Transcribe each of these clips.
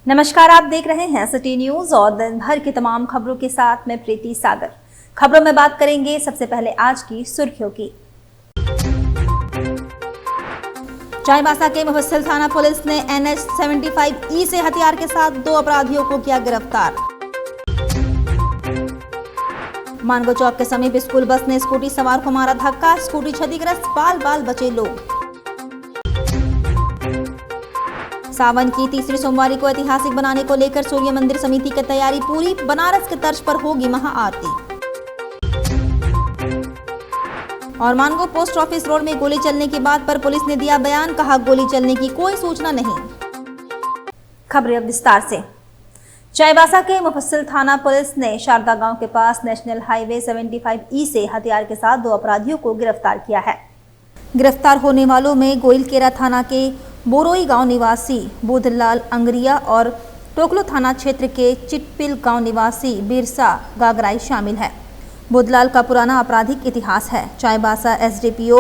नमस्कार, आप देख रहे हैं सिटी न्यूज और दिन भर की तमाम खबरों के साथ मैं प्रीति सागर। खबरों में बात करेंगे सबसे पहले आज की सुर्खियों की। चाईबासा के मुफस्सिल थाना पुलिस ने NH 75E से हथियार के साथ 2 अपराधियों को किया गिरफ्तार। मानगो चौक के समीप स्कूल बस ने स्कूटी सवार को मारा धक्का, स्कूटी क्षतिग्रस्त, बाल बचे लोग। सावन की तीसरी सोमवारी को ऐतिहासिक बनाने को लेकर सूर्य मंदिर समिति की तैयारी पूरी, बनारस के तर्ज पर होगी महाआरती। और मानगो पोस्ट ऑफिस रोड में गोली चलने की बात पर पुलिस ने दिया बयान, कहा गोली चलने की कोई सूचना नहीं। खबरें अब विस्तार से। चाईबासा के मुफस्सिल थाना पुलिस ने शारदा गांव के पास नेशनल हाईवे 75E से हथियार के साथ 2 अपराधियों को गिरफ्तार किया है। गिरफ्तार होने वालों में गोइलकेरा थाना के बोरोई गांव निवासी बुधलाल अंगरिया और टोकलो थाना क्षेत्र के चिटपिल गांव निवासी बिरसा गागराई शामिल है। बुधलाल का पुराना आपराधिक इतिहास है। चाईबासा SDPO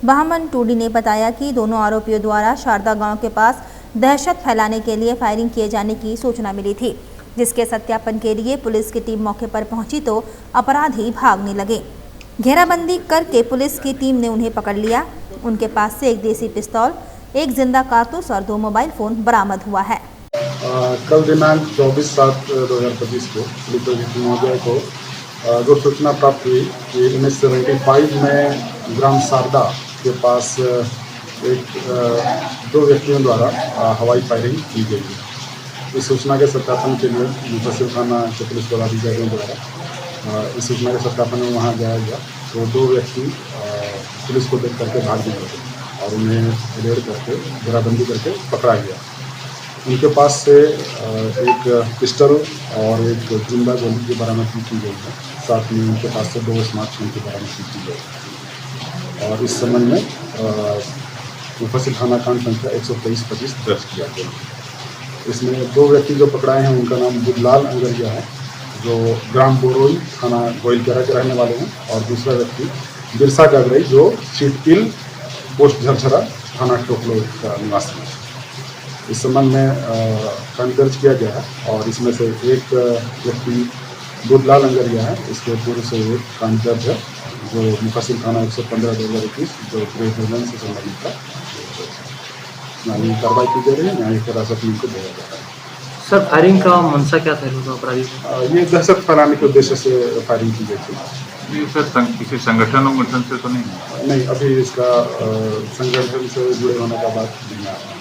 बहामन टूडी ने बताया कि दोनों आरोपियों द्वारा शारदा गांव के पास दहशत फैलाने के लिए फायरिंग किए जाने की सूचना मिली थी, जिसके सत्यापन के लिए पुलिस की टीम मौके पर पहुंची तो अपराधी भागने लगे। घेराबंदी करके पुलिस की टीम ने उन्हें पकड़ लिया। उनके पास से एक देसी पिस्तौल, एक जिंदा कारतूस और 2 मोबाइल फोन बरामद हुआ है। कल दिनांक 24/7/2025 को पुलिस महोदय को जो सूचना प्राप्त हुई कि 1975 में ग्राम शारदा के पास 2 व्यक्तियों द्वारा हवाई फायरिंग की गई है। इस सूचना के सत्यापन के लिए मुफस्सिल थाना के पुलिस पदाधिकारियों द्वारा इस सूचना के सत्यापन में वहाँ जाया गया तो 2 व्यक्ति पुलिस को देख करके भागने लगे और उन्हें रेड करके घेराबंदी करके पकड़ा गया। उनके पास से एक पिस्टल और एक जिंदा गोली की बरामदगी की गई है। साथ में उनके पास से 2 स्मार्टफोन की बरामदगी की गई और इस संबंध में मुफस्सिल थाना कांड संख्या 123/25 दर्ज किया गया। इसमें 2 व्यक्ति जो पकड़ाए हैं उनका नाम बुधलाल अंगरिया है, जो ग्राम बोरोई थाना गोइलकेरा के रहने वाले हैं, और दूसरा व्यक्ति बिरसा गागराई जो चिटपिल पोस्ट झरझरा थाना टोकलो का निवासी है। इस संबंध में कांड दर्ज किया गया है और इसमें से एक व्यक्ति बुधलाल अंगरिया है, इसके पूर्व से एक कांड दर्ज है जो मुफस्सिल थाना 115/2021 जो गृह निर्माण से संबंधित है। न्यायिक कार्रवाई की जा रही है, न्यायिक हिरासत में उनको भेजा जा रहा है। सर, फायरिंग का मंशा क्या था अपराधी को? ये दहशत फैलाने के उद्देश्य से फायरिंग की गई थी। ये सर किसी संगठन से तो नहीं, अभी इसका संगठन से जुड़े होने का बात नहीं आ रहा।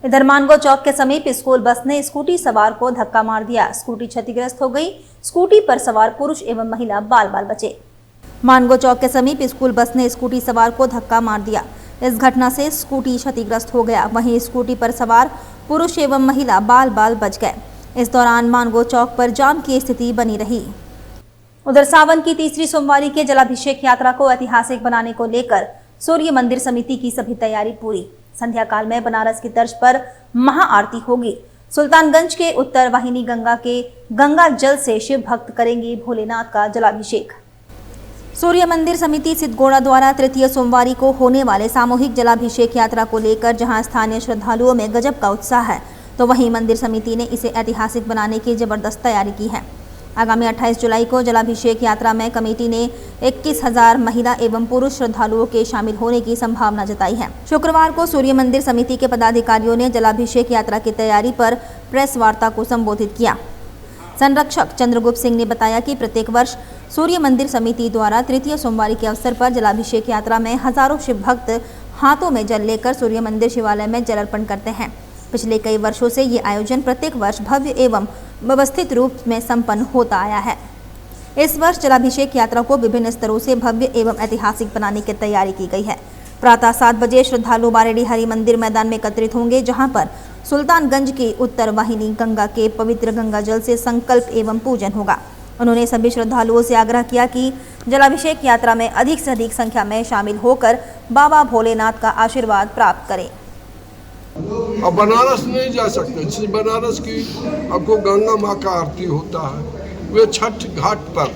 इधर मानगो चौक के समीप स्कूल बस ने स्कूटी सवार को धक्का मार दिया, स्कूटी क्षतिग्रस्त हो गई। स्कूटी पर सवार पुरुष एवं महिला बाल बचे। मानगो चौक के समीप स्कूल बस ने स्कूटी सवार को धक्का मार दिया। इस घटना से स्कूटी क्षतिग्रस्त हो गया, वहीं स्कूटी पर सवार पुरुष एवं महिला बाल बच गए। इस दौरान मानगो चौक पर जाम की स्थिति बनी रही। उधर सावन की तीसरी सोमवारी के जलाभिषेक यात्रा को ऐतिहासिक बनाने को लेकर सूर्य मंदिर समिति की सभी तैयारी पूरी। संध्या काल में बनारस की तर्ज पर महाआरती होगी। सुल्तानगंज के उत्तर वाहिनी गंगा के गंगा जल से शिव भक्त करेंगे भोलेनाथ का जलाभिषेक। सूर्य मंदिर समिति सिद्धगोड़ा द्वारा तृतीय सोमवारी को होने वाले सामूहिक जलाभिषेक यात्रा को लेकर जहां स्थानीय श्रद्धालुओं में गजब का उत्साह है, तो वहीं मंदिर समिति ने इसे ऐतिहासिक बनाने की जबरदस्त तैयारी की है। आगामी 28 जुलाई को जलाभिषेक यात्रा में कमेटी ने 21,000 महिला एवं पुरुष श्रद्धालुओं के शामिल होने की संभावना जताई है। शुक्रवार को सूर्य मंदिर समिति के पदाधिकारियों ने जलाभिषेक यात्रा की तैयारी पर प्रेस वार्ता को संबोधित किया। संरक्षक चंद्रगुप्त सिंह ने बताया कि प्रत्येक वर्ष सूर्य मंदिर समिति द्वारा तृतीय सोमवारी के अवसर पर जलाभिषेक यात्रा में हजारों शिव भक्त हाथों में जल लेकर सूर्य मंदिर शिवालय में जल अर्पण करते हैं। पिछले कई वर्षों से ये आयोजन प्रत्येक वर्ष भव्य एवं व्यवस्थित रूप में संपन्न होता आया है। इस वर्ष जलाभिषेक यात्रा को विभिन्न स्तरों से भव्य एवं ऐतिहासिक बनाने की तैयारी की गई है। प्रातः 7 बजे श्रद्धालु बारेडी हरि मंदिर मैदान में एकत्रित होंगे, जहां पर सुल्तानगंज की उत्तर वाहिनी गंगा के पवित्र गंगा जल से संकल्प एवं पूजन होगा। उन्होंने सभी श्रद्धालुओं से आग्रह किया कि जलाभिषेक यात्रा में अधिक से अधिक संख्या में शामिल होकर बाबा भोलेनाथ का आशीर्वाद प्राप्त करें। अब बनारस नहीं जा सकते, बनारस की आपको गंगा माँ का आरती होता है। वे छठ घाट पर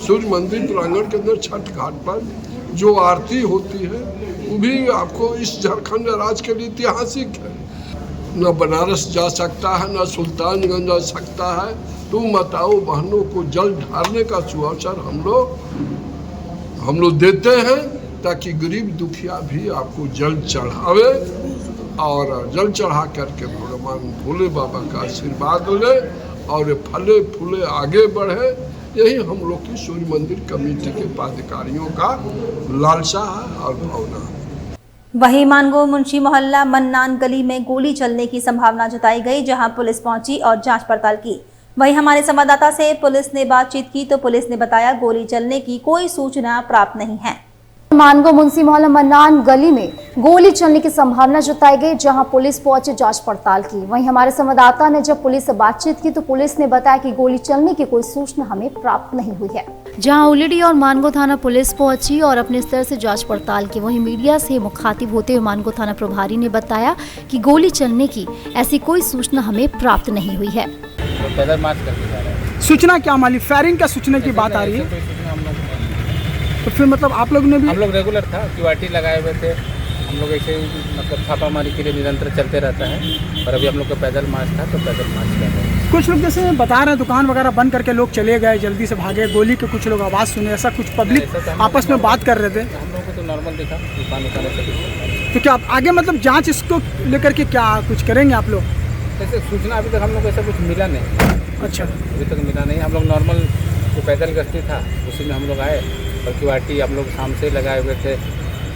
सूर्य मंदिर प्रांगण के अंदर छठ घाट पर जो आरती होती है वो भी आपको इस झारखंड राज्य के लिए ऐतिहासिक है। न बनारस जा सकता है, न सुल्तानगंज जा सकता है। तुम बताओ, बहनों को जल ढारने का सुअवसर हम लोग देते हैं ताकि गरीब दुखिया भी आपको जल चढ़ावे और जल चढ़ा करके भगवान भोले बाबा का आशीर्वाद ले और फले फूले आगे बढ़े। यही हम लोग की सूर्य मंदिर कमेटी के पदाधिकारियों का लालसा है और भावना है। वहीं मानगो मुंशी मोहल्ला मन्नान गली में गोली चलने की संभावना जताई गई, जहां पुलिस पहुंची और जांच पड़ताल की। वहीं हमारे संवाददाता से पुलिस ने बातचीत की तो पुलिस ने बताया गोली चलने की कोई सूचना प्राप्त नहीं है। मानगो मुंशी मोहल्ला मन्नान गली में गोली चलने की संभावना जताई गई, जहां पुलिस पहुंचे जांच पड़ताल की। वहीं हमारे संवाददाता ने जब पुलिस से बातचीत की तो पुलिस ने बताया कि गोली चलने की कोई सूचना हमें प्राप्त नहीं हुई है। जहां उलिडी और मानगो थाना पुलिस पहुंची और अपने स्तर से जांच पड़ताल की। वहीं मीडिया से मुखातिब होते हुए मानगो थाना प्रभारी ने बताया कि गोली चलने की ऐसी कोई सूचना हमें प्राप्त नहीं हुई है। पैदल मार्च करके जा रहे हैं। सूचना क्या माली? फायरिंग का सूचना की बात आ रही है, तो फिर मतलब आप लोग ने भी? हम लोग रेगुलर था, क्यूआरटी लगाए हुए थे। हम लोग ऐसे मतलब छापामारी के लिए निरंतर चलते रहता है और अभी हम लोग का पैदल मार्च था तो पैदल मार्च कर रहे हैं। कुछ लोग जैसे बता रहे हैं दुकान वगैरह बंद करके लोग चले गए, जल्दी से भागे, गोली के कुछ लोग आवाज़ सुने, ऐसा कुछ पब्लिक आपस में बात कर रहे थे। हम लोगों को तो नॉर्मल दिखा, दुकान उकान। तो क्या आप आगे मतलब जाँच इसको लेकर के क्या कुछ करेंगे आप लोग? जैसे सूचना अभी तक हम लोग को ऐसा कुछ मिला नहीं। अच्छा, अभी तक मिला नहीं। हम लोग नॉर्मल जो पैदल गश्ती था उसी में हम लोग आए और क्यूआरटी हम लोग शाम से लगाए हुए थे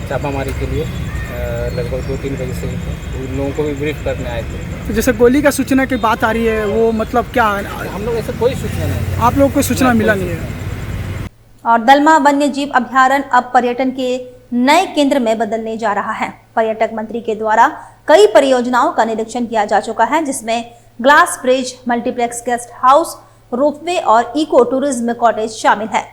छापामारी के लिए। लगभग 2-3 बजे से उन लोगों को भी ब्रीफ करने आए थे। तो जैसे गोली का सूचना की बात आ रही है, वो मतलब क्या हम लोग ऐसा कोई सूचना नहीं, आप लोग को सूचना मिला नहीं है? और दलमा वन्य जीव अभ्यारण्य अब पर्यटन के नए केंद्र में बदलने जा रहा है। पर्यटक मंत्री के द्वारा कई परियोजनाओं का निरीक्षण किया जा चुका है, जिसमें glass bridge, multiplex guest house, ropeway और इको टूरिज्म कॉटेज शामिल है।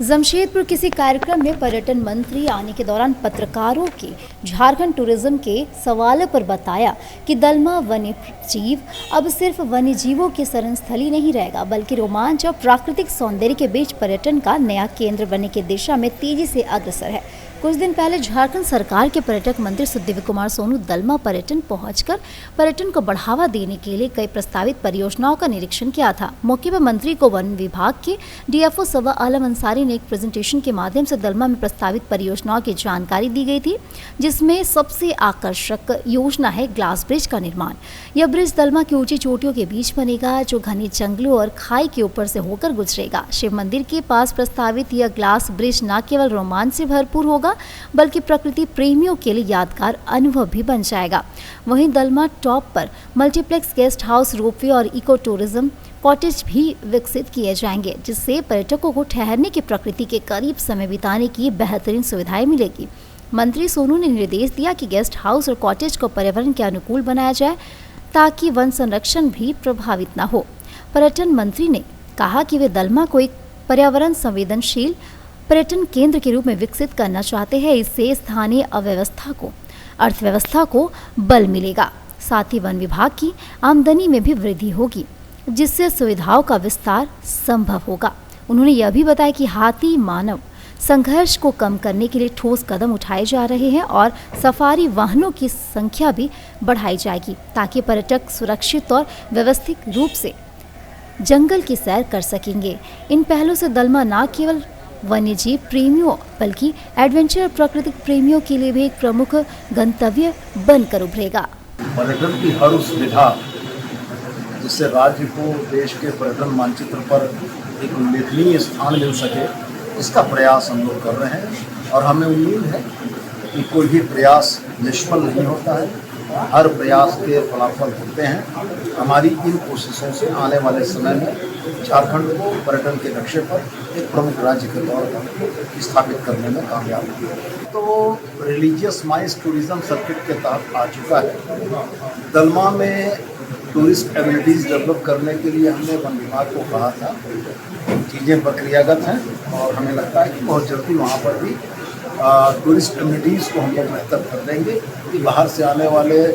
जमशेदपुर किसी कार्यक्रम में पर्यटन मंत्री आने के दौरान पत्रकारों के झारखंड टूरिज्म के सवालों पर बताया कि दलमा वन्य जीव अब सिर्फ वन्य जीवों की शरण स्थली नहीं रहेगा, बल्कि रोमांच और प्राकृतिक सौंदर्य के बीच पर्यटन का नया केंद्र बनने की दिशा में तेजी से अग्रसर है। कुछ दिन पहले झारखंड सरकार के पर्यटक मंत्री सुदिव्य कुमार सोनू दलमा पर्यटन पहुंचकर पर्यटन को बढ़ावा देने के लिए कई प्रस्तावित परियोजनाओं का निरीक्षण किया था। मौके पर मंत्री को वन विभाग के डीएफओ सवा आलम अंसारी ने एक प्रेजेंटेशन के माध्यम से दलमा में प्रस्तावित परियोजनाओं की जानकारी दी गई थी, जिसमें सबसे आकर्षक योजना है ग्लास ब्रिज का निर्माण। यह ब्रिज दलमा की ऊंची चोटियों के बीच बनेगा, जो घने जंगलों और खाई के ऊपर से होकर गुजरेगा। शिव मंदिर के पास प्रस्तावित यह ग्लास ब्रिज न केवल रोमांच से भरपूर होगा, बल्कि प्रकृति प्रेमियों के लिए यादगार अनुभव भी बन जाएगा। वहीं दलमा टॉप पर मल्टीप्लेक्स गेस्ट हाउस, रोपवे और इको टूरिज्म कॉटेज भी विकसित किए जाएंगे, जिससे पर्यटकों को ठहरने की प्रकृति के करीब समय बिताने की बेहतरीन सुविधाएं मिलेगी। मंत्री सोनू ने निर्देश दिया कि गेस्ट हाउस और कॉटेज को पर्यावरण के अनुकूल बनाया जाए, ताकि वन संरक्षण भी प्रभावित न हो। पर्यटन मंत्री ने कहा कि वे दलमा को एक पर्यावरण संवेदनशील पर्यटन केंद्र के रूप में विकसित करना चाहते हैं। इससे स्थानीय अर्थव्यवस्था को बल मिलेगा, साथ ही वन विभाग की आमदनी में भी वृद्धि होगी, जिससे सुविधाओं का विस्तार संभव होगा। उन्होंने यह भी बताया कि हाथी मानव संघर्ष को कम करने के लिए ठोस कदम उठाए जा रहे हैं और सफारी वाहनों की संख्या भी बढ़ाई जाएगी, ताकि पर्यटक सुरक्षित और व्यवस्थित रूप से जंगल की सैर कर सकेंगे। इन पहलों से दलमा न केवल वन्यजीव प्रेमियों बल्कि एडवेंचर प्राकृतिक प्रेमियों के लिए भी एक प्रमुख गंतव्य बनकर उभरेगा। पर्यटन की हर उस सुविधा जिससे राज्य को देश के पर्यटन मानचित्र पर एक उल्लेखनीय स्थान मिल सके, इसका प्रयास हम लोग कर रहे हैं और हमें उम्मीद है कि कोई भी प्रयास निष्फल नहीं होता है, हर प्रयास के फलाफल होते हैं। हमारी इन कोशिशों से आने वाले समय में झारखंड को पर्यटन के नक्शे पर एक प्रमुख राज्य के तौर पर स्थापित करने में कामयाब हुए। तो रिलीजियस माइस टूरिज्म सर्किट के तहत आ चुका है। दलमा में टूरिस्ट एबिलिटीज़ डेवलप करने के लिए हमने वन विभाग को कहा था। चीज़ें प्रक्रियागत हैं और हमें लगता है कि बहुत जल्दी वहाँ पर भी टूरिस्ट कम्युनिटीज़ को हम लोग बेहतर कर देंगे कि बाहर से आने वाले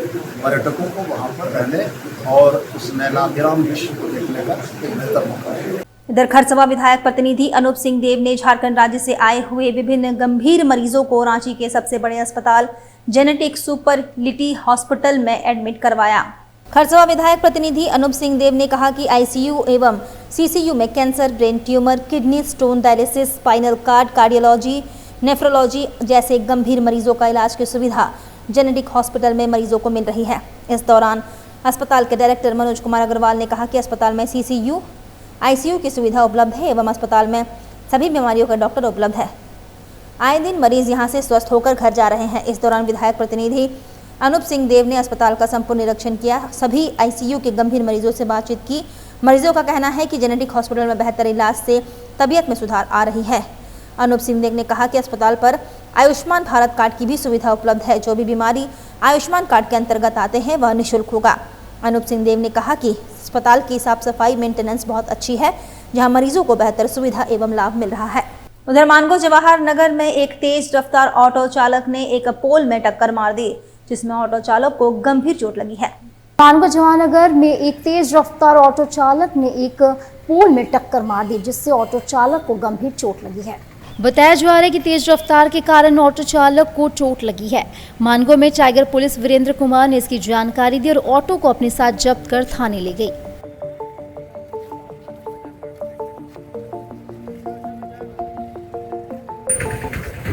पर्यटकों को वहाँ पर रहने और उस नैनाभिराम विश्व को देखने का एक बेहतर मौका है। इधर खरसवा विधायक प्रतिनिधि अनूप सिंह देव ने झारखंड राज्य से आए हुए विभिन्न गंभीर मरीजों को रांची के सबसे बड़े अस्पताल जेनेटिक सुपरलिटी हॉस्पिटल में एडमिट करवाया। खरसवा विधायक प्रतिनिधि अनूप सिंह देव ने कहा कि आईसीयू एवं सीसीयू में cancer, brain tumour, kidney stone, dialysis, spinal cord, cardiology, nephrology जैसे गंभीर मरीजों का इलाज की सुविधा जेनेटिक हॉस्पिटल में मरीजों को मिल रही है। इस दौरान अस्पताल के डायरेक्टर मनोज कुमार अग्रवाल ने कहा कि अस्पताल में सीसीयू, आईसीयू की सुविधा उपलब्ध है एवं अस्पताल में सभी बीमारियों का डॉक्टर उपलब्ध है। आए दिन मरीज यहां से स्वस्थ होकर घर जा रहे हैं। इस दौरान विधायक प्रतिनिधि अनूप सिंह देव ने अस्पताल का संपूर्ण निरीक्षण किया, सभी आईसीयू के गंभीर मरीजों से बातचीत की। मरीजों का कहना है कि जेनेटिक हॉस्पिटल में बेहतर इलाज से तबीयत में सुधार आ रही है। अनूप सिंह देव ने कहा कि अस्पताल पर आयुष्मान भारत कार्ड की भी सुविधा उपलब्ध है। जो भी बीमारी आयुष्मान कार्ड के अंतर्गत आते हैं वह निःशुल्क होगा। अनूप सिंह देव ने कहा कि अस्पताल की साफ सफाई मेंटेनेंस बहुत अच्छी है, जहां मरीजों को बेहतर सुविधा एवं लाभ मिल रहा है। उधर मानगो जवाहर नगर में एक तेज रफ्तार ऑटो चालक ने एक पोल में टक्कर मार दी, जिसमें ऑटो चालक को गंभीर चोट लगी है। मानगो जवाहरनगर में एक तेज रफ्तार ऑटो चालक ने एक पोल में टक्कर मार दी, जिससे ऑटो चालक को गंभीर चोट लगी है। बताया जा रहा है कि तेज रफ्तार के कारण ऑटो चालक को चोट लगी है। मानगो में टाइगर पुलिस वीरेंद्र कुमार ने इसकी जानकारी दी और ऑटो को अपने साथ जब्त कर थाने ले गई।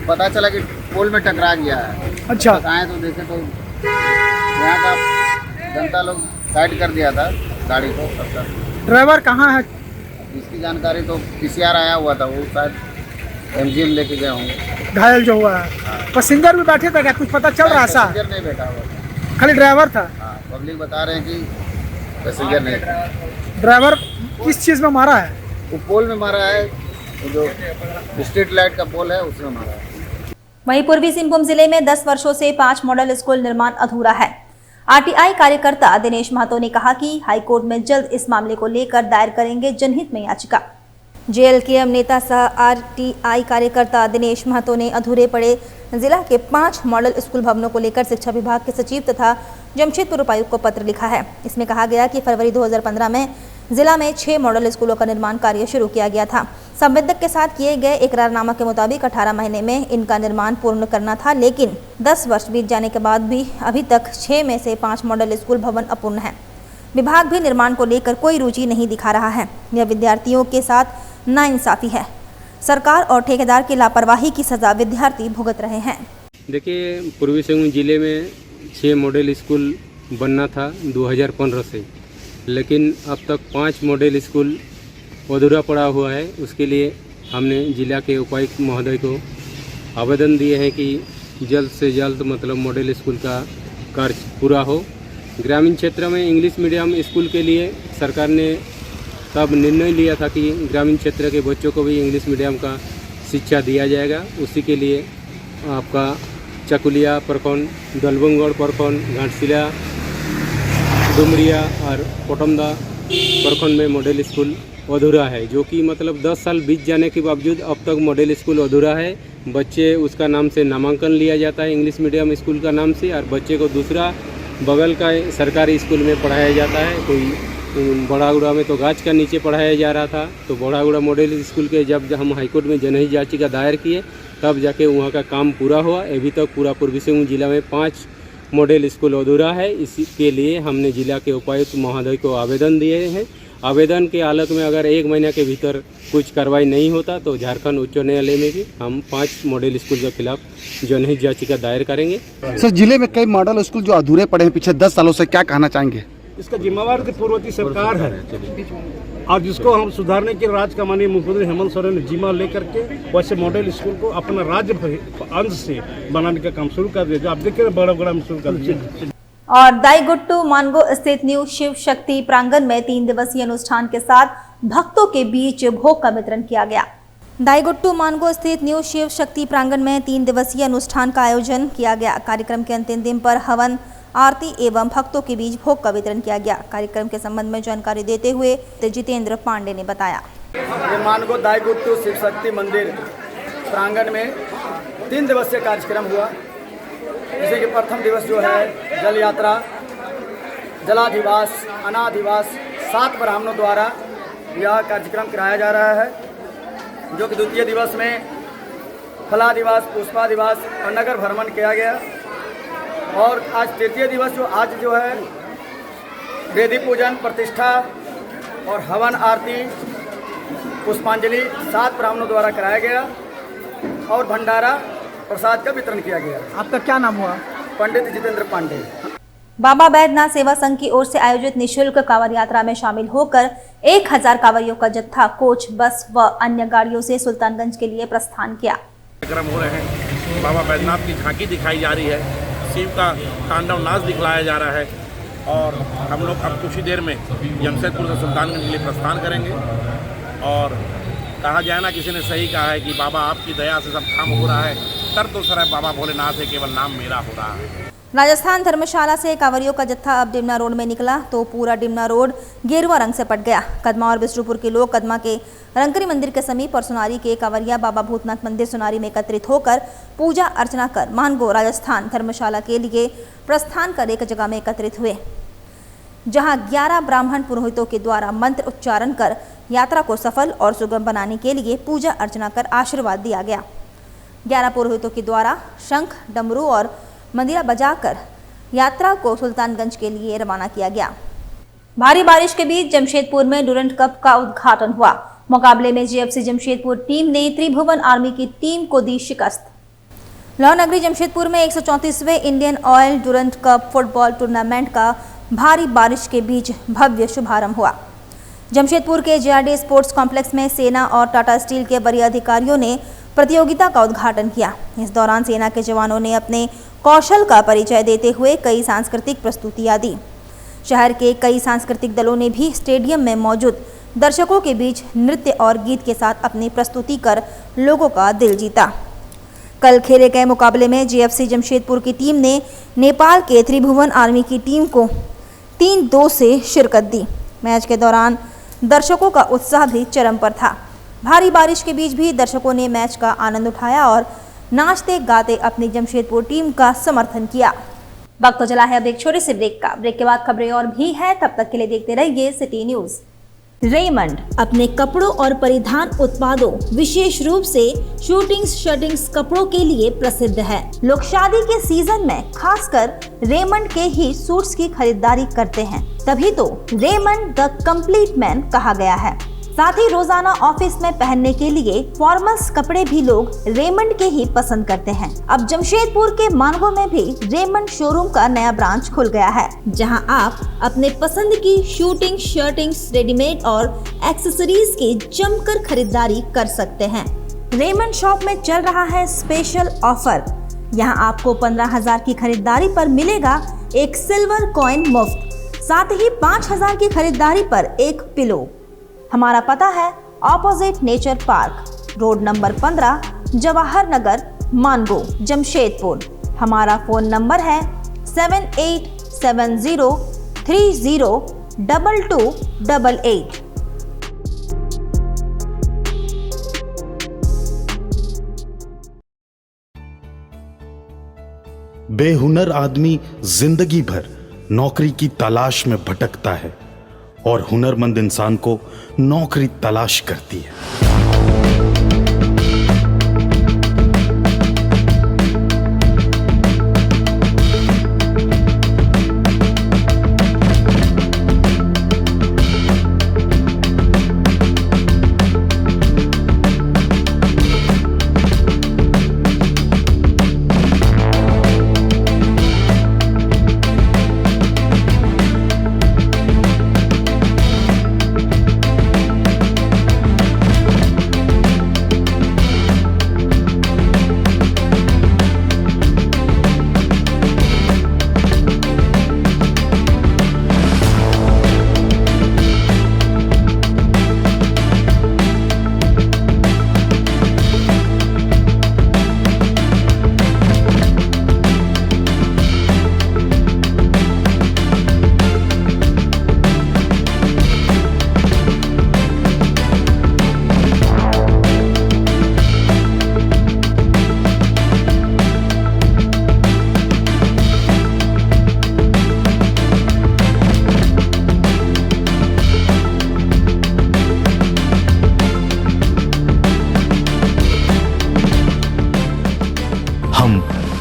पता चला कि पोल में टकरा गया है। अच्छा, आए तो देखे तो यहाँ का जनता लोग साइड कर दिया था गाड़ी को। सबका ड्राइवर कहाँ है? इसकी जानकारी तो पीसीआर आया हुआ था, वो शायद एमजीएम लेके गए होंगे। घायल जो हुआ है, पैसेंजर भी बैठे थे क्या? कुछ पता चल रहा था? पैसेंजर नहीं बैठा हुआ था, खाली ड्राइवर था। हाँ, पब्लिक बता रहे हैं कि पैसेंजर नहीं था। ड्राइवर किस चीज़ में मारा है? वो पोल में मारा है, जो स्ट्रीट लाइट का पोल है उसमें मारा है। वहीं पूर्वी सिंहभूम जिले में 10 वर्षों से 5 मॉडल स्कूल निर्माण अधूरा है। आरटीआई कार्यकर्ता दिनेश महतो ने कहा कि हाईकोर्ट में जल्द इस मामले को लेकर दायर करेंगे जनहित में याचिका। जेएलकेएम नेता सह आरटीआई कार्यकर्ता दिनेश महतो ने अधूरे पड़े जिला के 5 मॉडल स्कूल भवनों को लेकर शिक्षा विभाग के सचिव तथा जमशेदपुर उपायुक्त को पत्र लिखा है। इसमें कहा गया कि फरवरी 2015 में जिला में 6 मॉडल स्कूलों का निर्माण कार्य शुरू किया गया था। संवेदक के साथ किए गए इकरारनामा के मुताबिक 18 महीने में इनका निर्माण पूर्ण करना था, लेकिन 10 वर्ष बीत जाने के बाद भी अभी तक 6 में से 5 मॉडल स्कूल भवन अपूर्ण है। विभाग भी निर्माण को लेकर कोई रुचि नहीं दिखा रहा है। यह विद्यार्थियों के साथ नाइंसाफी है। सरकार और ठेकेदार की लापरवाही की सजा विद्यार्थी भुगत रहे हैं। देखिए, पूर्वी सिंहभूम जिले में 6 मॉडल स्कूल बनना था 2015 से, लेकिन अब तक 5 मॉडल स्कूल अधूरा पड़ा हुआ है। उसके लिए हमने जिला के उपायुक्त महोदय को आवेदन दिए हैं कि जल्द से जल्द मतलब मॉडल स्कूल का कार्य पूरा हो। ग्रामीण क्षेत्र में इंग्लिश मीडियम स्कूल के लिए सरकार ने तब निर्णय लिया था कि ग्रामीण क्षेत्र के बच्चों को भी इंग्लिश मीडियम का शिक्षा दिया जाएगा। उसी के लिए आपका चकुलिया प्रखंड, दलबंगगढ़ प्रखंड, घाटशिला, डुमरिया और पोटमदा प्रखंड में मॉडल स्कूल अधूरा है, जो कि मतलब 10 साल बीत जाने के बावजूद अब तक मॉडल स्कूल अधूरा है। बच्चे उसका नाम से नामांकन लिया जाता है इंग्लिश मीडियम स्कूल का नाम से, और बच्चे को दूसरा बगल का सरकारी स्कूल में पढ़ाया जाता है। कोई बड़ागुड़ा में तो गाछ का नीचे पढ़ाया जा रहा था। तो बड़ागुड़ा मॉडल स्कूल के जब हम हाईकोर्ट में जनहित याचिका दायर किए तब जाके वहाँ का काम पूरा हुआ। अभी तक पूरा पूर्वी सिंहभूम जिला में 5 मॉडल स्कूल अधूरा है। इसी के लिए हमने जिला के उपायुक्त महोदय को आवेदन दिए हैं। आवेदन के हालत में अगर 1 महीने के भीतर कुछ कार्रवाई नहीं होता तो झारखंड उच्च न्यायालय में भी हम 5 मॉडल स्कूल के खिलाफ जनहित याचिका दायर करेंगे। सर, जिले में कई मॉडल स्कूल जो अधूरे पड़े हैं पिछले 10 सालों से, क्या कहना चाहेंगे? इसका जिम्मेवार तो पूर्ववर्ती सरकार है और जिसको हम सुधारने के राज्य का माननीय मुख्यमंत्री हेमंत सोरेन ने जिम्मा लेकर के वैसे मॉडल स्कूल को अपना राज्य अंश से बनाने का काम शुरू कर दिया, जो आप देख रहे बड़ा बड़ा शुरू कर दिया। और दाईगुट्टू मानगो स्थित न्यू शिव शक्ति प्रांगण में 3 दिवसीय अनुष्ठान के साथ भक्तों के बीच भोग का वितरण किया गया। दाईगुट्टू मानगो स्थित न्यू शिव शक्ति प्रांगण में 3 दिवसीय अनुष्ठान का आयोजन किया गया। कार्यक्रम के अंतिम दिन पर हवन, आरती एवं भक्तों के बीच भोग का वितरण किया गया। कार्यक्रम के संबंध में जानकारी देते हुए जितेंद्र पांडे ने बताया। मानगो दाईगुट्टू शिव शक्ति मंदिर प्रांगण में 3 दिवसीय कार्यक्रम हुआ। जैसे कि प्रथम दिवस जो है जल यात्रा, जलाधिवास, अनाधिवास 7 ब्राह्मणों द्वारा यह कार्यक्रम कराया जा रहा है, जो कि द्वितीय दिवस में फलादिवास, पुष्पादिवास और नगर भ्रमण किया गया। और आज तृतीय दिवस जो है वेदी पूजन, प्रतिष्ठा और हवन आरती, पुष्पांजलि 7 ब्राह्मणों द्वारा कराया गया और भंडारा प्रसाद का वितरण किया गया। आपका क्या नाम हुआ? पंडित जितेंद्र पांडे। बाबा बैद्यनाथ सेवा संघ की ओर से आयोजित निःशुल्क कांवड़ यात्रा में शामिल होकर 1000 कांवड़ियों का जत्था कोच, बस व अन्य गाड़ियों से सुल्तानगंज के लिए प्रस्थान किया। कार्यक्रम हो रहे हैं, बाबा बैद्यनाथ की झांकी दिखाई जा रही है, शिव का तांडव नाच दिखलाया जा रहा है और हम लोग अब कुछ ही देर में जमशेदपुर से सुल्तानगंज के लिए प्रस्थान करेंगे। और कहा जाए ना, किसी ने सही कहा है कि बाबा आपकी दया से सब काम हो रहा है, तर तो सर बाबा भोलेनाथ है, केवल नाम मेरा हो रहा है। राजस्थान धर्मशाला से कांवड़ियों का जत्था अब डिमना रोड में निकला तो पूरा डिमना रोड गेरुआ रंग से पट गया। कदमा और बिष्णुपुर के लोग कदमा के रंकरी मंदिर के समीप और सुनारी के कांवड़िया बाबा भूतनाथ मंदिर सुनारी में एकत्रित होकर पूजा अर्चना कर मानगो राजस्थान धर्मशाला के लिए प्रस्थान कर एक जगह में एकत्रित हुए, जहां 11 ब्राह्मण पुरोहितों के द्वारा मंत्र उच्चारण कर यात्रा को सफल और सुगम बनाने के लिए पूजा अर्चना कर आशीर्वाद दिया गया। 11 पुरोहितों के द्वारा शंख, डमरू और मंदिरा बजाकर यात्रा को सुल्तानगंज के लिए रवाना किया गया। भारी बारिश के बीच जमशेदपुर में डूरंट कप का उद्घाटन हुआ। मुकाबले में जीएफसी जमशेदपुर टीम ने त्रिभुवन आर्मी की टीम को दी शिकस्त। लाहौर नगरी जमशेदपुर में 134वें Indian Oil Durand Cup football tournament का भारी बारिश के बीच भव्य शुभारंभ हुआ। जमशेदपुर के जेआरडी स्पोर्ट्स कॉम्प्लेक्स में सेना और टाटा स्टील के वरीय अधिकारियों ने प्रतियोगिता का उद्घाटन किया। इस दौरान सेना के जवानों ने अपने कौशल का परिचय देते हुए कई सांस्कृतिक प्रस्तुतियां दी। शहर के कई सांस्कृतिक दलों ने भी स्टेडियम में मौजूद दर्शकों के बीच नृत्य और गीत के साथ अपनी प्रस्तुति कर लोगों का दिल जीता। कल खेले गए मुकाबले में जीएफसी जमशेदपुर की टीम ने नेपाल के त्रिभुवन आर्मी की टीम को 3-2 से शिरकत दी। मैच के दौरान दर्शकों का उत्साह भी चरम पर था। भारी बारिश के बीच भी दर्शकों ने मैच का आनंद उठाया और नाचते गाते अपनी जमशेदपुर टीम का समर्थन किया। वक्त तो चला है अब एक छोटे से ब्रेक का। ब्रेक के बाद खबरें और भी हैं, तब तक के लिए देखते रहिए सिटी न्यूज। रेमंड अपने कपड़ों और परिधान उत्पादों, विशेष रूप से शूटिंग्स शर्टिंग्स कपड़ों के लिए प्रसिद्ध है। लोग शादी के सीजन में खासकर रेमंड के ही सूट्स की खरीदारी करते हैं, तभी तो रेमंड द कंप्लीट मैन कहा गया है। साथ ही रोजाना ऑफिस में पहनने के लिए फॉर्मल्स कपड़े भी लोग रेमंड के ही पसंद करते हैं। अब जमशेदपुर के मानगो में भी रेमंड शोरूम का नया ब्रांच खुल गया है, जहां आप अपने पसंद की शूटिंग शर्टिंग्स, रेडीमेड और एक्सेसरीज की जमकर खरीदारी कर सकते हैं। रेमंड शॉप में चल रहा है स्पेशल ऑफर। यहाँ आपको 15,000 की खरीदारी पर मिलेगा एक सिल्वर कॉइन मुफ्त, साथ ही 5,000 की खरीदारी पर एक पिलो। हमारा पता है opposite Nature Park, road number 15, Jawahar Nagar, Mango, Jamshedpur. हमारा फोन नंबर है 7870302288। बेहुनर आदमी जिंदगी भर नौकरी की तलाश में भटकता है और हुनरमंद इंसान को नौकरी तलाश करती है।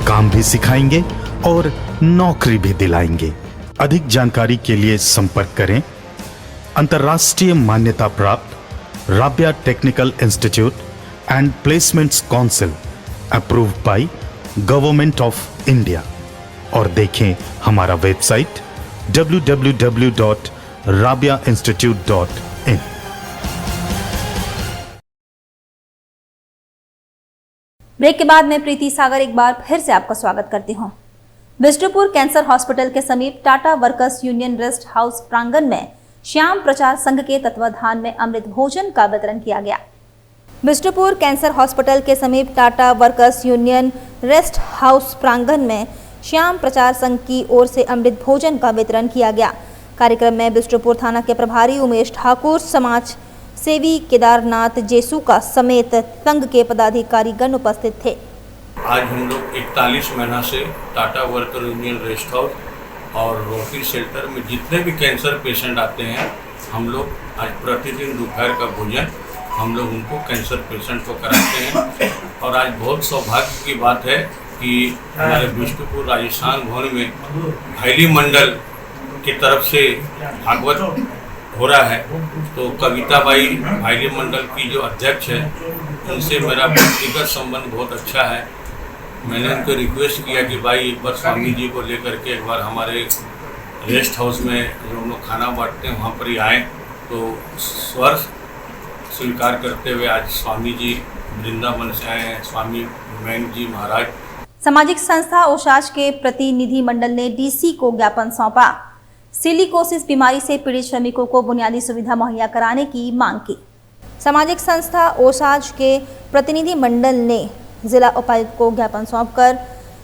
काम भी सिखाएंगे और नौकरी भी दिलाएंगे। अधिक जानकारी के लिए संपर्क करें अंतर्राष्ट्रीय मान्यता प्राप्त Rabia technical institute and placements council approved by government of India और देखें हमारा वेबसाइट www.rabiainstitute.in। ब्रेक के बाद मैं प्रीति सागर एक बार फिर से आपका स्वागत करती हूं। बिष्टुपुर कैंसर हॉस्पिटल के समीप Tata workers union rest house प्रांगण में श्याम प्रचार संघ के तत्वाधान में अमृत भोजन का वितरण किया गया। बिष्टुपुर कैंसर हॉस्पिटल के समीप Tata workers union rest house प्रांगण में श्याम प्रचार संघ की ओर से अमृत भोजन का वितरण किया गया। कार्यक्रम में बिष्टुपुर थाना के प्रभारी उमेश ठाकुर, समाज सेवी केदारनाथ जेसूका समेत संघ के पदाधिकारीगण उपस्थित थे। आज हम लोग 41 महीना से Tata worker union rest house और रोटी शेल्टर में जितने भी कैंसर पेशेंट आते हैं, हम लोग आज प्रतिदिन दोपहर का भोजन हम लोग उनको कैंसर पेशेंट को कराते हैं। और आज बहुत सौभाग्य की बात है कि हमारे बिष्टुपुर राजस्थान भवन में भाईली मंडल की तरफ से भागवत हो रहा है। तो कविता बाई भाईली मंडल की जो अध्यक्ष है, उनसे मेरा व्यक्तिगत संबंध बहुत अच्छा है। मैंने उनको रिक्वेस्ट किया कि भाई एक बार स्वामी जी को लेकर के एक बार हमारे रेस्ट हाउस में जो हम लोग खाना बांटते हैं वहाँ पर ही आएँ। तो स्वर स्वीकार करते हुए आज स्वामी जी वृंदावन से आए हैं, स्वामी मैंग जी महाराज। सामाजिक संस्था ओसाज के प्रतिनिधि मंडल ने डीसी को ज्ञापन सौंपा। सिलिकोसिस बीमारी से पीड़ित श्रमिकों को बुनियादी सुविधा मुहैया कराने की मांग की। सामाजिक संस्था ओसाज के प्रतिनिधि मंडल ने जिला उपायुक्त को ज्ञापन सौंपकर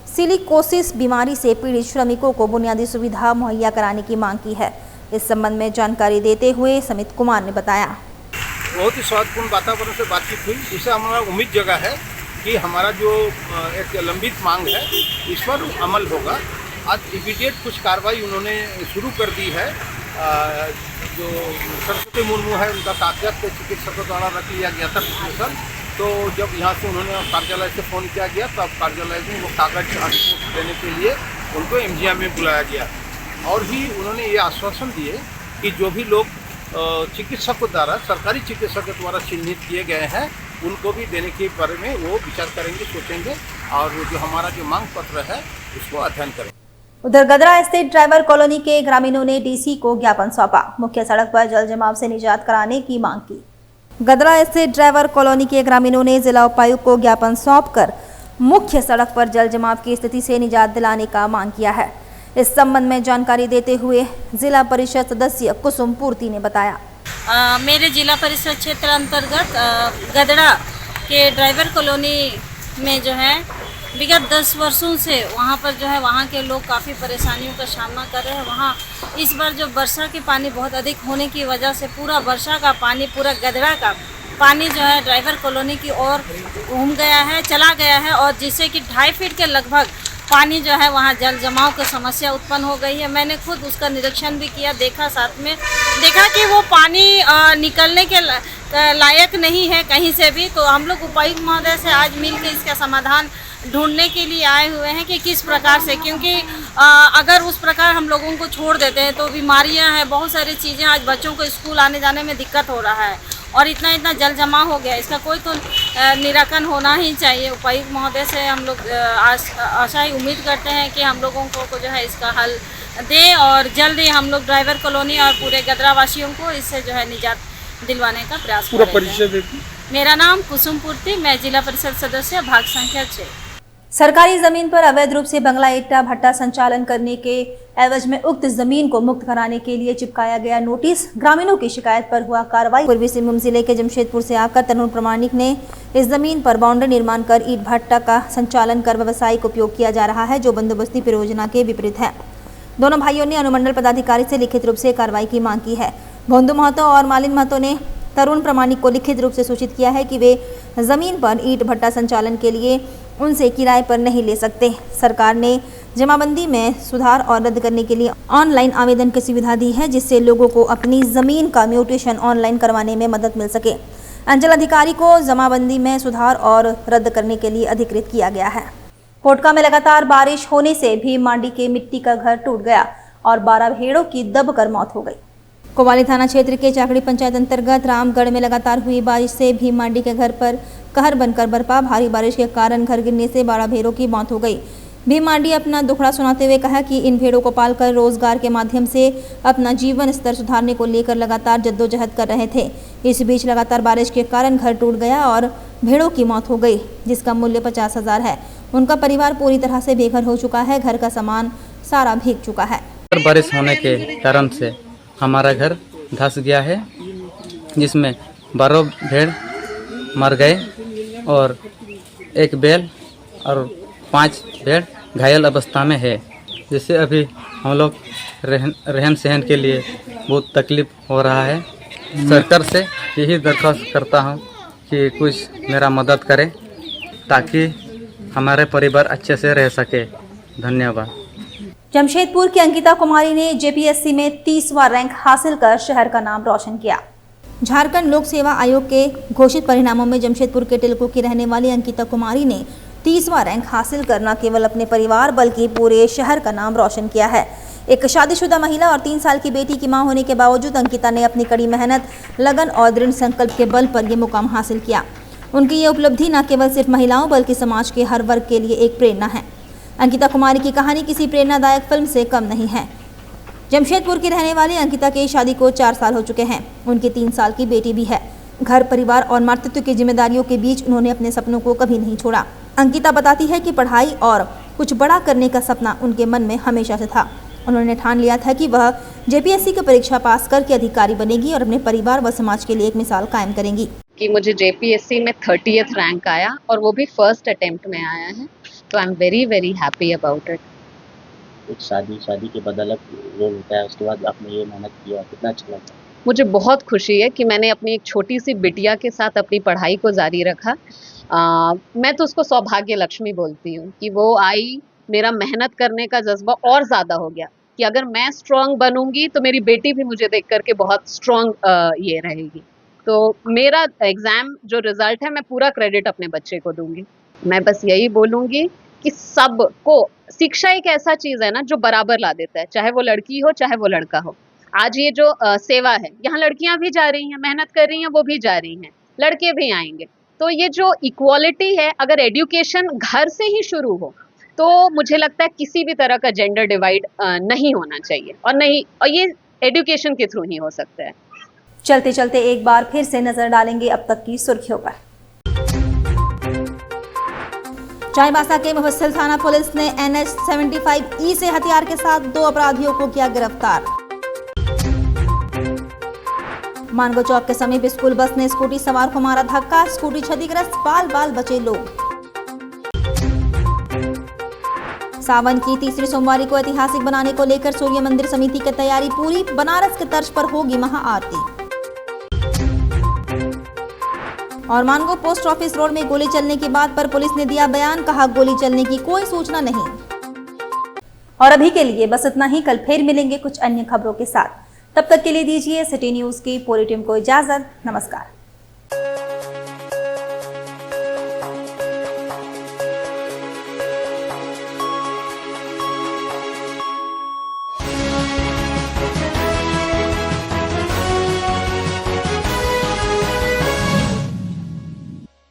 सिलिकोसिस बीमारी से पीड़ित श्रमिकों को बुनियादी सुविधा मुहैया कराने की मांग की है। इस संबंध में जानकारी देते हुए समित कुमार ने बताया, बहुत ही सौहार्दपूर्ण वातावरण से बातचीत हुई। इससे हमारा उम्मीद जगह है कि हमारा जो एक लंबित मांग है इस पर अमल होगा। आज इमीडिएट कुछ कार्रवाई उन्होंने शुरू कर दी है। जो सरस्वती मुर्मू है, उनका कागजात के चिकित्सकों द्वारा रख लिया गया था सर। तो जब यहाँ से उन्होंने कार्यालय से फ़ोन किया गया, तब कार्यालय में वो कागज रिपोर्ट देने के लिए उनको एमजीएम में बुलाया गया। और भी उन्होंने ये आश्वासन दिए कि जो भी लोग चिकित्सकों द्वारा, सरकारी चिकित्सकों द्वारा चिन्हित किए गए हैं, उनको भी देने के बारे में वो विचार करेंगे, सोचेंगे और जो हमारा जो मांग पत्र है उसको अध्ययन करेंगे। उधर गदरा स्थित ड्राइवर कॉलोनी के ग्रामीणों ने डीसी को ज्ञापन सौंपा। मुख्य सड़क पर जल जमाव से निजात कराने की मांग की। गदरा स्थित ड्राइवर कॉलोनी के ग्रामीणों ने जिला उपायुक्त को ज्ञापन सौंपकर मुख्य सड़क पर जल जमाव की स्थिति से निजात दिलाने का मांग किया है। इस संबंध में जानकारी देते हुए जिला परिषद सदस्य कुसुम पूर्ति ने बताया, मेरे जिला परिषद क्षेत्र अंतर्गत गदरा के ड्राइवर कॉलोनी में जो है विगत 10 वर्षों से वहाँ पर जो है वहाँ के लोग काफ़ी परेशानियों का सामना कर रहे हैं। वहाँ इस बार जो वर्षा के पानी बहुत अधिक होने की वजह से पूरा वर्षा का पानी, पूरा गदरा का पानी जो है ड्राइवर कॉलोनी की ओर घूम गया है, चला गया है और जिससे कि 2.5 फीट के लगभग पानी जो है वहाँ जल जमाव की समस्या उत्पन्न हो गई है। मैंने खुद उसका निरीक्षण भी किया, देखा, साथ में देखा कि वो पानी निकलने के लायक नहीं है कहीं से भी। तो हम लोग उपायुक्त महोदय से आज मिलकर इसका समाधान ढूंढने के लिए आए हुए हैं कि किस प्रकार से, क्योंकि अगर उस प्रकार हम लोगों को छोड़ देते हैं तो बीमारियां हैं, बहुत सारी चीज़ें, आज बच्चों को स्कूल आने जाने में दिक्कत हो रहा है और इतना जल जमा हो गया, इसका कोई तो निराकरण होना ही चाहिए। उपायुक्त महोदय से हम लोग आशा ही उम्मीद करते हैं कि हम लोगों को जो है इसका हल दे और जल्दी हम लोग ड्राइवर कॉलोनी और पूरे गदरा वासियों को इससे जो है निजात दिलवाने का प्रयास पूरा करेंगे। परिचय। मेरा नाम कुसुम पूर्ति, मैं जिला परिषद सदस्य भाग संख्या 6। सरकारी जमीन पर अवैध रूप से बंगला ईंटा भट्टा संचालन करने के एवज में उक्त जमीन को मुक्त कराने के लिए चिपकाया गया नोटिस। ग्रामीणों की शिकायत पर हुआ कार्रवाई। पूर्वी सिंहभूम जिले के जमशेदपुर से आकर तरुण प्रमाणिक ने इस जमीन पर बाउंड्री निर्माण कर ईंट भट्टा का संचालन कर व्यावसायिक उपयोग किया जा रहा है, जो बंदोबस्ती परियोजना के विपरीत है। दोनों भाइयों ने अनुमंडल पदाधिकारी से लिखित रूप से कार्रवाई की मांग की है। भोंदू महतो और मालिन महतो ने तरुण प्रमाणिक को लिखित रूप से सूचित किया है कि वे जमीन पर ईंट भट्टा संचालन के लिए उनसे किराए पर नहीं ले सकते। सरकार ने जमाबंदी में सुधार और रद्द करने के लिए ऑनलाइन आवेदन की सुविधा दी है, जिससे लोगों को अपनी जमीन का म्यूटेशन ऑनलाइन करवाने में मदद मिल सके। अंचल अधिकारी को जमाबंदी में सुधार और रद्द करने के लिए अधिकृत किया गया है। कोटका में लगातार बारिश होने से भीम मांडी के मिट्टी का घर टूट गया और 12 भेड़ों की दबकर मौत हो गई। कोवाली थाना क्षेत्र के चाकड़ी पंचायत अंतर्गत रामगढ़ में लगातार हुई बारिश से भीम मांडी के घर पर कहर बनकर बरपा। भारी बारिश के कारण घर गिरने से 12 भेड़ों की मौत हो गई। भीम मांडी अपना दुखड़ा सुनाते हुए कहा कि इन भेड़ों को पालकर रोजगार के माध्यम से अपना जीवन स्तर सुधारने को लेकर लगातार जद्दोजहद कर रहे थे। इस बीच लगातार बारिश के कारण घर टूट गया और भेड़ों की मौत हो गई, जिसका मूल्य 50,000 है। उनका परिवार पूरी तरह से बेघर हो चुका है। घर का सामान सारा भीग चुका है। बारिश होने के कारण से हमारा घर धंस गया है, जिसमें 12 भेड़ मर गए और एक बैल और 5 भेड़ घायल अवस्था में है, जिससे अभी हम लोग रहन सहन के लिए बहुत तकलीफ हो रहा है। सरकार से यही दरख्वास्त करता हूँ कि कुछ मेरा मदद करे ताकि हमारे परिवार अच्छे से रह सके। धन्यवाद। जमशेदपुर की अंकिता कुमारी ने जेपीएससी में 30वां रैंक हासिल कर शहर का नाम रोशन किया। झारखंड लोक सेवा आयोग के घोषित परिणामों में जमशेदपुर के टिलको की रहने वाली अंकिता कुमारी ने 30वां रैंक हासिल कर न केवल अपने परिवार बल्कि पूरे शहर का नाम रोशन किया है। एक शादीशुदा महिला और 3 साल की बेटी की मां होने के बावजूद अंकिता ने अपनी कड़ी मेहनत, लगन और दृढ़ संकल्प के बल पर यह मुकाम हासिल किया। उनकी ये उपलब्धि न केवल सिर्फ महिलाओं बल्कि समाज के हर वर्ग के लिए एक प्रेरणा है। अंकिता कुमारी की कहानी किसी प्रेरणादायक फिल्म से कम नहीं है। जमशेदपुर की रहने वाली अंकिता की शादी को 4 साल हो चुके हैं। उनकी 3 साल की बेटी भी है। घर, परिवार और मातृत्व की जिम्मेदारियों के बीच उन्होंने अपने सपनों को कभी नहीं छोड़ा। अंकिता बताती है कि पढ़ाई और कुछ बड़ा करने का सपना उनके मन में हमेशा से था। उन्होंने ठान लिया था कि वह जेपीएससी की परीक्षा पास करके अधिकारी बनेगी और अपने परिवार व समाज के लिए एक मिसाल कायम करेंगी। कि मुझे जेपीएससी में 30th रैंक आया और वो भी फर्स्ट अटेम्प्ट में आया है, तो I am very very happy about it. एक शादी के बाद अलग रोल होता है, उसके बाद आपने ये मेहनत किया, कितना अच्छा लगा? मुझे बहुत खुशी है कि मैंने अपनी एक छोटी सी बिटिया के साथ अपनी पढ़ाई को जारी रखा। मैं तो उसको सौभाग्य लक्ष्मी बोलती हूँ कि वो आई, मेरा मेहनत करने का जज्बा और ज़्यादा हो गया कि अगर मैं स्ट्रॉन्ग बनूंगी तो मेरी बेटी भी मुझे देख करके बहुत स्ट्रॉन्ग ये रहेगी। तो मेरा एग्ज़ाम जो रिज़ल्ट है, मैं पूरा क्रेडिट अपने बच्चे को दूंगी। मैं बस यही बोलूँगी कि सबको शिक्षा एक ऐसा चीज़ है ना जो बराबर ला देता है, चाहे वो लड़की हो चाहे वो लड़का हो। आज ये जो सेवा है, यहाँ लड़कियाँ भी जा रही हैं, मेहनत कर रही हैं, वो भी जा रही हैं, लड़के भी आएंगे। तो ये जो इक्वालिटी है, अगर एजुकेशन घर से ही शुरू हो तो मुझे लगता है किसी भी तरह का जेंडर डिवाइड नहीं होना चाहिए और ये एजुकेशन के थ्रू ही हो सकता है। चलते चलते एक बार फिर से नजर डालेंगे अब तक की सुर्खियों पर। चाईबासा के मुफस्सिल थाना पुलिस ने NH 75E से हथियार के साथ 2 अपराधियों को किया गिरफ्तार। मानगो चौक के समीप स्कूल बस ने स्कूटी सवार को मारा धक्का, स्कूटी क्षतिग्रस्त, बाल बाल बचे लोग। सावन की तीसरी सोमवारी को ऐतिहासिक बनाने को लेकर सूर्य मंदिर समिति की तैयारी पूरी, बनारस के तर्ज पर होगी महाआरती। और मानगो पोस्ट ऑफिस रोड में गोली चलने की बात पर पुलिस ने दिया बयान, कहा गोली चलने की कोई सूचना नहीं। और अभी के लिए बस इतना ही, कल फिर मिलेंगे कुछ अन्य खबरों के साथ। तब तक के लिए दीजिए सिटी न्यूज की पूरी टीम को इजाजत। नमस्कार।